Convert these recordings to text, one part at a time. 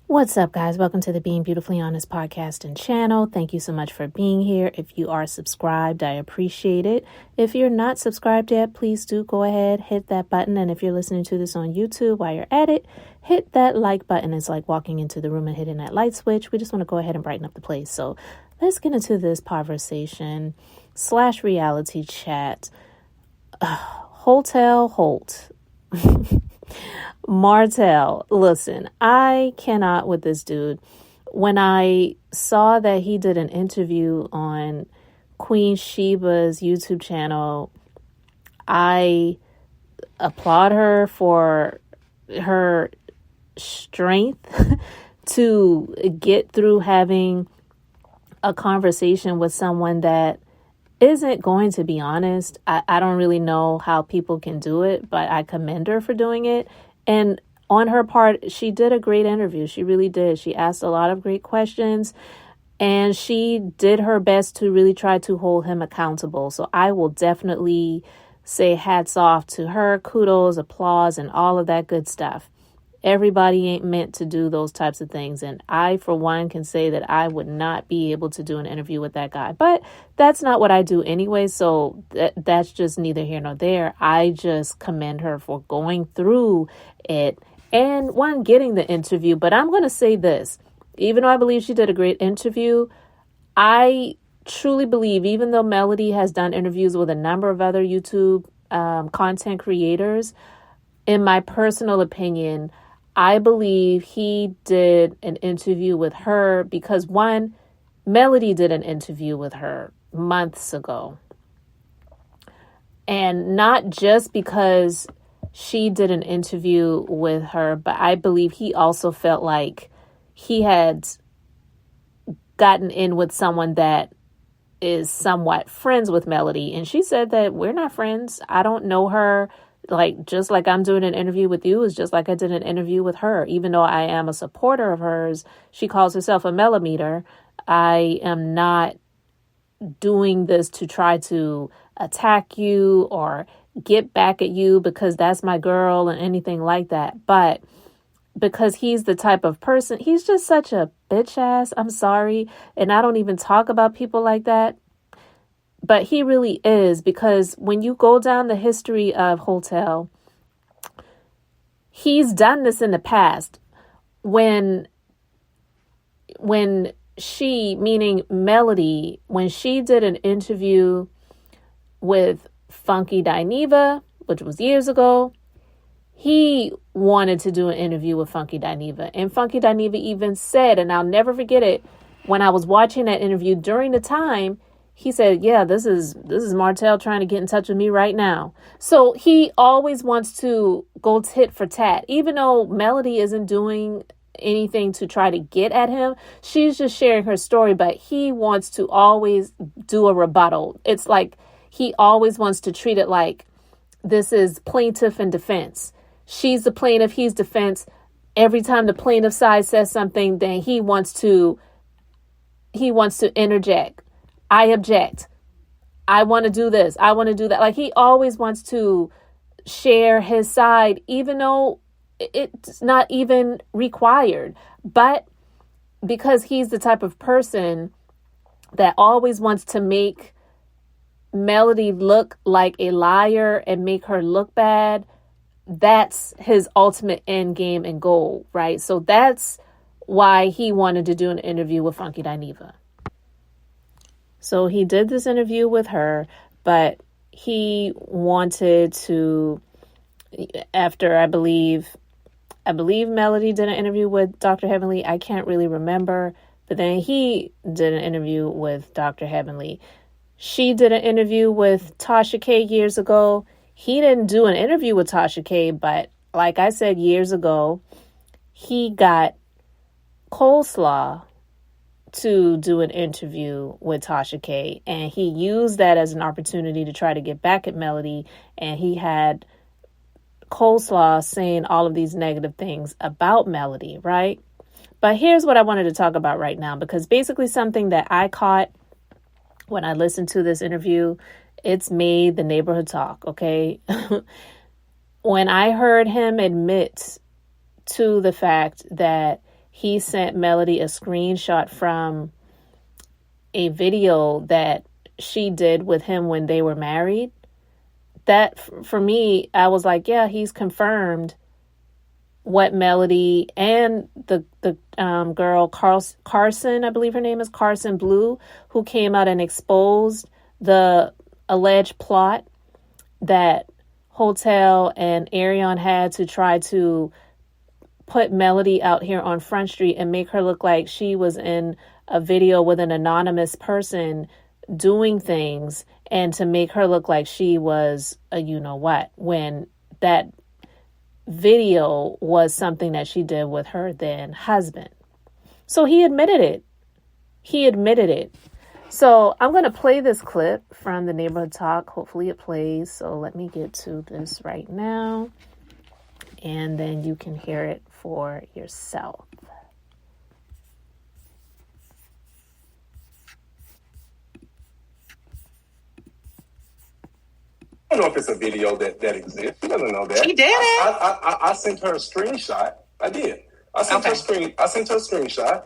What's up, guys? Welcome to the Being Beautifully Honest podcast and channel. Thank you so much for being here. If you are subscribed, I appreciate it. If you're not subscribed yet, please do go ahead, hit that button. And if you're listening to this on YouTube while you're at it, hit that like button. It's like walking into the room and hitting that light switch. We just want to go ahead and brighten up the place. So let's get into this conversation / reality chat. Hotel Holt. Martell, listen, I cannot with this dude. When I saw that he did an interview on Queen Shiba's YouTube channel, I applaud her for her strength to get through having a conversation with someone that isn't going to be honest. I don't really know how people can do it, but I commend her for doing it. And on her part, she did a great interview. She really did. She asked a lot of great questions and she did her best to really try to hold him accountable. So I will definitely say hats off to her, kudos, applause, and all of that good stuff. Everybody ain't meant to do those types of things. And I, for one, can say that I would not be able to do an interview with that guy. But that's not what I do anyway. So that's just neither here nor there. I just commend her for going through it and one, getting the interview. But I'm going to say this, even though I believe she did a great interview, I truly believe, even though Melody has done interviews with a number of other YouTube content creators, in my personal opinion, I believe he did an interview with her because, one, Melody did an interview with her months ago. And not just because she did an interview with her, but I believe he also felt like he had gotten in with someone that is somewhat friends with Melody. And she said that we're not friends. I don't know her. Like, just like I'm doing an interview with you is just like I did an interview with her. Even though I am a supporter of hers, she calls herself a millimeter. I am not doing this to try to attack you or get back at you because that's my girl and anything like that. But because he's the type of person, he's just such a bitch ass. I'm sorry. And I don't even talk about people like that. But he really is, because when you go down the history of Hotel, he's done this in the past. When she, meaning Melody, when she did an interview with Funky Dineva, which was years ago, he wanted to do an interview with Funky Dineva. And Funky Dineva even said, and I'll never forget it, when I was watching that interview during the time, he said, yeah, this is Martell trying to get in touch with me right now. So he always wants to go tit for tat. Even though Melody isn't doing anything to try to get at him, she's just sharing her story, but he wants to always do a rebuttal. It's like he always wants to treat it like this is plaintiff and defense. She's the plaintiff, he's defense. Every time the plaintiff side says something, then he wants to interject. I object. I want to do this. I want to do that. Like, he always wants to share his side, even though it's not even required. But because he's the type of person that always wants to make Melody look like a liar and make her look bad, that's his ultimate end game and goal, right? So that's why he wanted to do an interview with Funky Dineva. So he did this interview with her, but he wanted to, after I believe Melody did an interview with Dr. Heavenly. I can't really remember, but then he did an interview with Dr. Heavenly. She did an interview with Tasha K years ago. He didn't do an interview with Tasha K, but like I said years ago, he got Coleslaw to do an interview with Tasha K, and he used that as an opportunity to try to get back at Melody, and he had Coleslaw saying all of these negative things about Melody, right? But here's what I wanted to talk about right now, because basically something that I caught when I listened to this interview, it's made the neighborhood talk, okay? When I heard him admit to the fact that he sent Melody a screenshot from a video that she did with him when they were married. That, for me, I was like, yeah, he's confirmed what Melody and the girl Carson, I believe her name is Carson Blue, who came out and exposed the alleged plot that Hotel and Arion had to try to put Melody out here on Front Street and make her look like she was in a video with an anonymous person doing things, and to make her look like she was a you-know-what, when that video was something that she did with her then husband. So he admitted it. So I'm going to play this clip from the Neighborhood Talk. Hopefully it plays. So let me get to this right now, and then you can hear it for yourself. I don't know if it's a video that exists. She doesn't know that. She did it. I sent her a screenshot. I did. I sent her a screenshot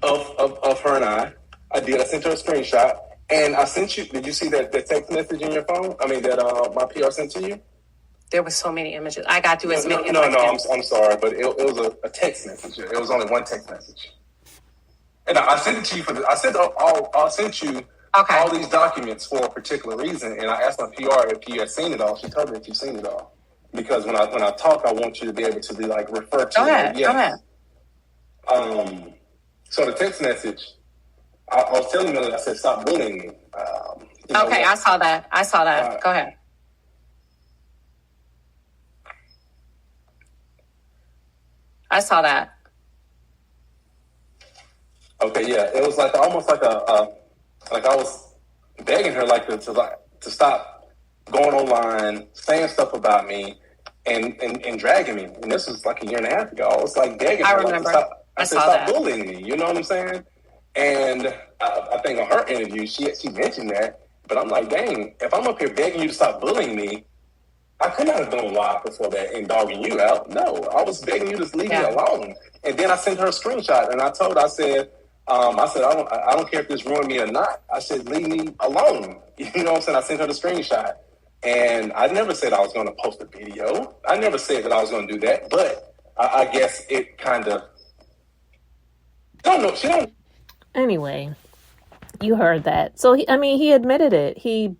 of her and I. I did. I sent her a screenshot, and I sent you. Did you see that text message in your phone? I mean, that my PR sent to you. There were so many images. I got through as many. No. I'm sorry, but it was a text message. It was only one text message, and I sent it to you I sent you. Okay. All these documents for a particular reason, and I asked my PR if you had seen it all. She told me that you've seen it all, because when I talk, I want you to be able to be like refer to it. Go ahead. So the text message, I was telling Millie, I said, stop bullying me. Okay, I saw that. Go ahead. I saw that. Okay, yeah, it was like almost like like I was begging her to stop going online, saying stuff about me, and dragging me. And this was like a year and a half ago. I was like begging her. I remember. I said, stop bullying me. You know what I'm saying? And I think on her interview, she mentioned that. But I'm like, dang, if I'm up here begging you to stop bullying me, I could not have gone live before that and dogging you out. No, I was begging you to leave me alone. And then I sent her a screenshot, and I said, I don't care if this ruined me or not. I said, leave me alone. You know what I'm saying? I sent her the screenshot. And I never said I was going to post a video. I never said that I was going to do that. But I guess it kind of... I don't know. She don't... Anyway, you heard that. So, he admitted it. He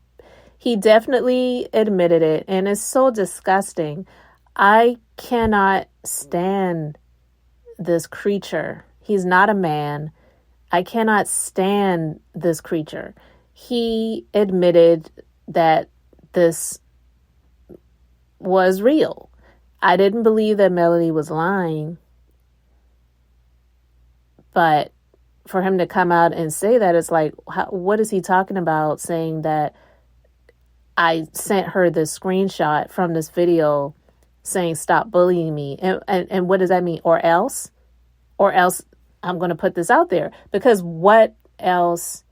definitely admitted it. And it's so disgusting. I cannot stand this creature. He's not a man. I cannot stand this creature. He admitted that this was real. I didn't believe that Melody was lying. But for him to come out and say that, it's like, what is he talking about, saying that I sent her this screenshot from this video saying, stop bullying me? And what does that mean? Or else I'm going to put this out there, because what else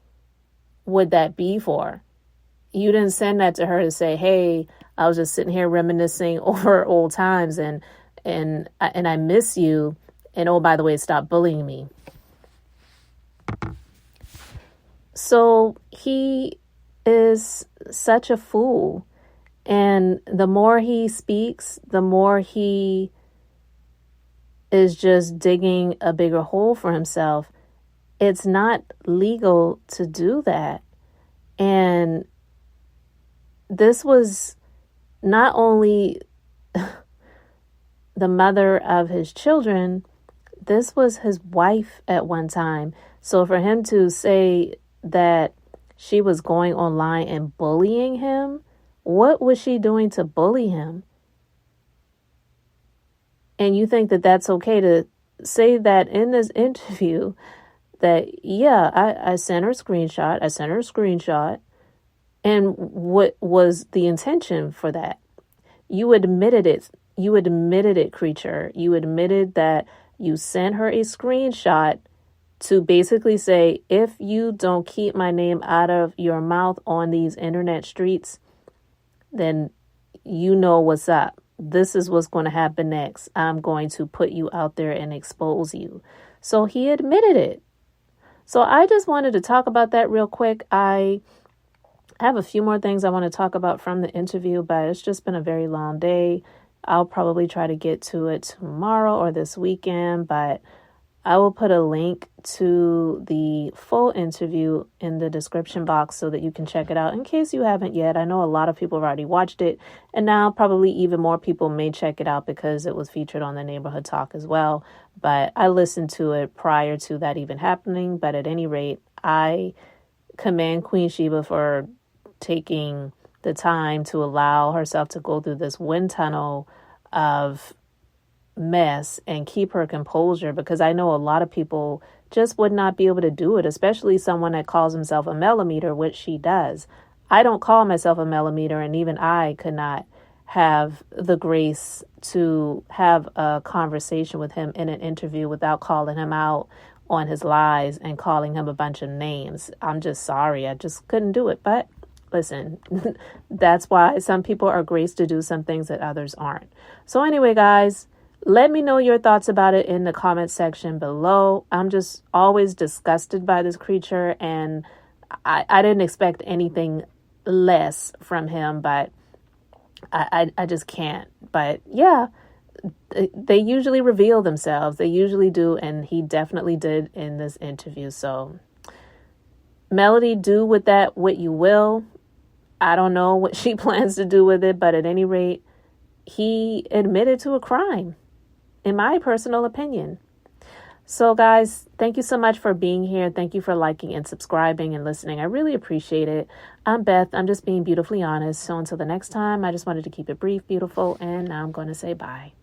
would that be for? You didn't send that to her to say, hey, I was just sitting here reminiscing over old times and I miss you. And oh, by the way, stop bullying me. So he is such a fool. And the more he speaks, the more he is just digging a bigger hole for himself. It's not legal to do that. And this was not only the mother of his children, this was his wife at one time. So for him to say that she was going online and bullying him, what was she doing to bully him? And you think that that's okay to say that in this interview, that, yeah, I sent her a screenshot. And what was the intention for that? You admitted it. You admitted it, creature. You admitted that you sent her a screenshot to basically say, if you don't keep my name out of your mouth on these internet streets, then you know what's up. this is what's going to happen next. I'm going to put you out there and expose you. So he admitted it. So I just wanted to talk about that real quick. I have a few more things I want to talk about from the interview, but it's just been a very long day. I'll probably try to get to it tomorrow or this weekend, but I will put a link to the full interview in the description box so that you can check it out in case you haven't yet. I know a lot of people have already watched it, and now probably even more people may check it out because it was featured on the Neighborhood Talk as well. But I listened to it prior to that even happening. But at any rate, I commend Queen Shiba for taking the time to allow herself to go through this wind tunnel of mess and keep her composure, because I know a lot of people just would not be able to do it, especially someone that calls himself a millimeter, which she does. I don't call myself a millimeter, and even I could not have the grace to have a conversation with him in an interview without calling him out on his lies and calling him a bunch of names. I'm just sorry. I just couldn't do it. But listen, that's why some people are graced to do some things that others aren't. So anyway, guys, let me know your thoughts about it in the comment section below. I'm just always disgusted by this creature, and I didn't expect anything less from him, but I just can't. But yeah, they usually reveal themselves. They usually do, and he definitely did in this interview. So Melody, do with that what you will. I don't know what she plans to do with it, but at any rate, he admitted to a crime, in my personal opinion. So guys, thank you so much for being here. Thank you for liking and subscribing and listening. I really appreciate it. I'm Beth. I'm just being beautifully honest. So until the next time, I just wanted to keep it brief, beautiful, and now I'm going to say bye.